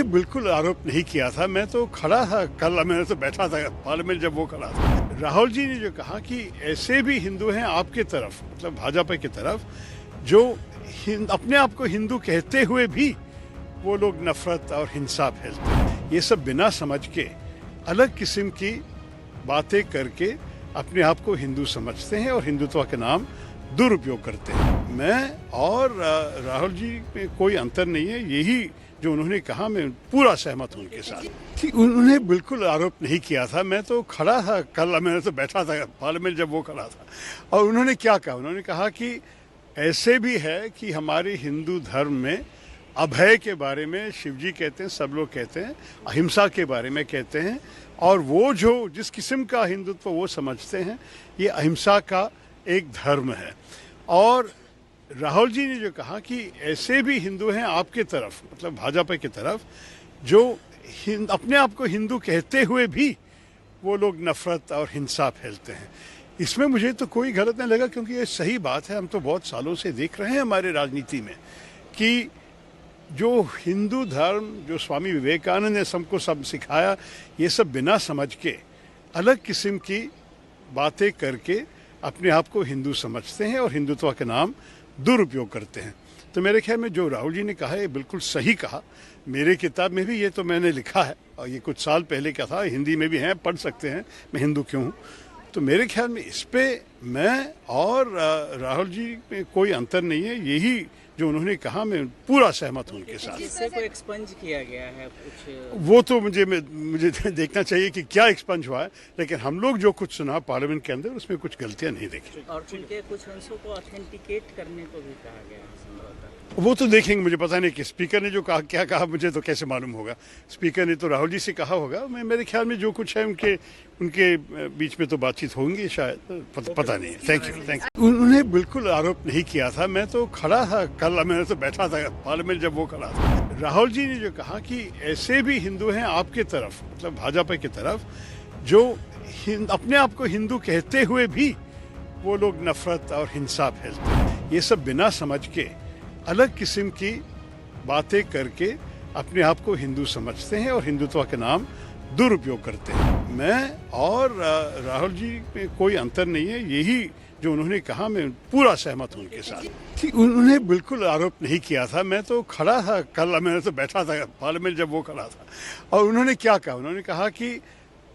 बिल्कुल आरोप नहीं किया था। मैं तो खड़ा था, कल मैंने तो बैठा था पार्लियामेंट जब वो खड़ा था। राहुल जी ने जो कहा कि ऐसे भी हिंदू हैं आपके तरफ, मतलब भाजपा की तरफ, जो अपने आप को हिंदू कहते हुए भी वो लोग नफरत और हिंसा फैलते हैं। ये सब बिना समझ के अलग किस्म की बातें करके अपने आप को हिंदू समझते हैं और हिंदुत्व के नाम दुरुपयोग करते हैं। मैं और राहुल जी में कोई अंतर नहीं है। यही जो उन्होंने कहा, मैं पूरा सहमत हूं उनके साथ। कि उन्होंने बिल्कुल आरोप नहीं किया था। मैं तो खड़ा था, कल मैंने तो बैठा था पार्लियामेंट जब वो खड़ा था। और उन्होंने क्या कहा? उन्होंने कहा कि ऐसे भी है कि हमारे हिंदू धर्म में अभय के बारे में शिव जी कहते हैं, सब लोग कहते हैं, अहिंसा के बारे में कहते हैं, और वो जो जिस किस्म का हिंदुत्व वो समझते हैं, ये अहिंसा का एक धर्म है। और राहुल जी ने जो कहा कि ऐसे भी हिंदू हैं आपके तरफ, मतलब भाजपा की तरफ, जो अपने आप को हिंदू कहते हुए भी वो लोग नफरत और हिंसा फैलते हैं। इसमें मुझे तो कोई गलत नहीं लगा, क्योंकि ये सही बात है। हम तो बहुत सालों से देख रहे हैं हमारे राजनीति में कि जो हिंदू धर्म, जो स्वामी विवेकानंद ने सबको सब सिखाया, ये सब बिना समझ के अलग किस्म की बातें करके अपने आप को हिंदू समझते हैं और हिंदुत्व के नाम दुरुपयोग करते हैं। तो मेरे ख्याल में जो राहुल जी ने कहा है बिल्कुल सही कहा। मेरे किताब में भी ये तो मैंने लिखा है, और ये कुछ साल पहले का था, हिंदी में भी है, पढ़ सकते हैं मैं हिंदू क्यों हूँ। तो मेरे ख्याल में इस पे मैं और राहुल जी में कोई अंतर नहीं है। यही जो उन्होंने कहा, मैं पूरा सहमत हूं उनके साथ। जिससे कोई एक्सपंज किया गया है कुछ, वो तो मुझे देखना चाहिए कि क्या एक्सपंज हुआ है, लेकिन हम लोग जो कुछ सुना पार्लियामेंट के अंदर, उसमें कुछ गलतियां नहीं देखी। और उनके कुछ अंशों को ऑथेंटिकेट करने को भी कहा गया है संभवतः। वो तो देखेंगे, मुझे पता नहीं कि स्पीकर ने जो कहा, क्या कहा, मुझे तो कैसे मालूम होगा। स्पीकर ने तो राहुल जी से कहा होगा। मैं मेरे ख्याल में जो कुछ है उनके बीच में तो बातचीत होंगी शायद, पता नहीं। Thank you. उन्होंने बिल्कुल आरोप नहीं किया था। मैं तो खड़ा था, कल मैंने तो बैठा था पार्लियामेंट जब वो खड़ा था। राहुल जी ने जो कहा कि ऐसे भी हिंदू हैं आपके तरफ, मतलब भाजपा की तरफ, जो अपने आप को हिंदू कहते हुए भी वो लोग नफरत और हिंसा फैलते हैं। ये सब बिना समझ के अलग किस्म की बातें करके अपने आप को हिंदू समझते हैं और हिंदुत्व के नाम दुरुपयोग करते हैं। मैं और राहुल जी में कोई अंतर नहीं है। यही जो उन्होंने कहा, मैं पूरा सहमत हूं उनके साथ। कि उन्होंने बिल्कुल आरोप नहीं किया था। मैं तो खड़ा था, कल मैंने तो बैठा था पार्लियामेंट जब वो खड़ा था। और उन्होंने क्या कहा? उन्होंने कहा कि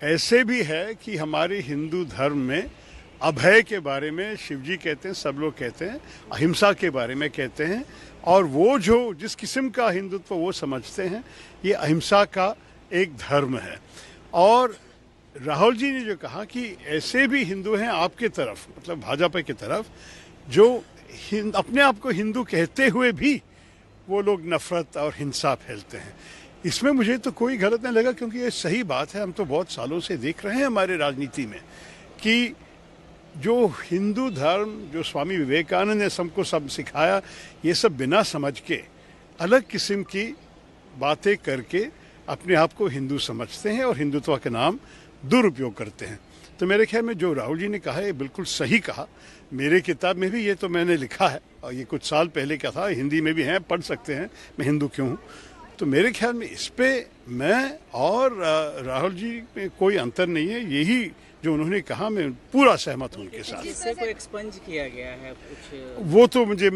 ऐसे भी है कि हमारे हिंदू धर्म में अभय के बारे में शिव जी कहते हैं, सब लोग कहते हैं, अहिंसा के बारे में कहते हैं, और वो जो जिस किस्म का हिंदुत्व वो समझते हैं, ये अहिंसा का एक धर्म है। और राहुल जी ने जो कहा कि ऐसे भी हिंदू हैं आपके तरफ, मतलब भाजपा की तरफ, जो अपने आप को हिंदू कहते हुए भी वो लोग नफरत और हिंसा फैलते हैं। इसमें मुझे तो कोई गलत नहीं लगा, क्योंकि ये सही बात है। हम तो बहुत सालों से देख रहे हैं हमारे राजनीति में कि जो हिंदू धर्म, जो स्वामी विवेकानंद ने सबको सब सिखाया, ये सब बिना समझ के अलग किस्म की बातें करके अपने आप को हिंदू समझते हैं और हिंदुत्व के नाम दुरुपयोग करते हैं। तो मेरे ख्याल में जो राहुल जी ने कहा है बिल्कुल सही कहा। मेरे किताब में भी ये तो मैंने लिखा है, और ये कुछ साल पहले का था, हिंदी में भी है, पढ़ सकते हैं मैं हिंदू क्यों हूँ। तो मेरे ख्याल में इस पे मैं और राहुल जी में कोई अंतर नहीं है। यही जो उन्होंने कहा, मैं पूरा सहमत हूं उनके साथ। जिससे कोई एक्सपंज किया गया है कुछ, वो तो मुझे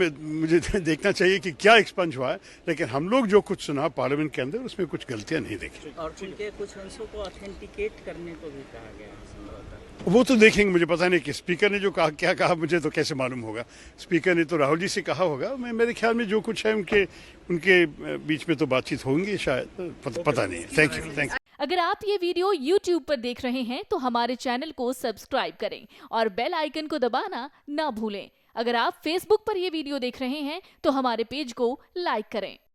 देखना चाहिए कि क्या एक्सपंज हुआ है, लेकिन हम लोग जो कुछ सुना पार्लियामेंट के अंदर, उसमें कुछ गलतियां नहीं देखी। और उनके कुछ अंशों को ऑथेंटिकेट करने को भी कहा गया है संभवतः। वो तो देखेंगे, मुझे पता नहीं कि स्पीकर ने जो कहा, क्या कहा, मुझे तो कैसे मालूम होगा। स्पीकर ने तो राहुल जी से कहा होगा। मैं मेरे ख्याल में जो कुछ है उनके बीच में तो बातचीत होंगी शायद, पता नहीं। Thank you. अगर आप ये वीडियो YouTube पर देख रहे हैं तो हमारे चैनल को सब्सक्राइब करें और बेल आइकन को दबाना ना भूलें। अगर आप Facebook पर ये वीडियो देख रहे हैं तो हमारे पेज को लाइक करें।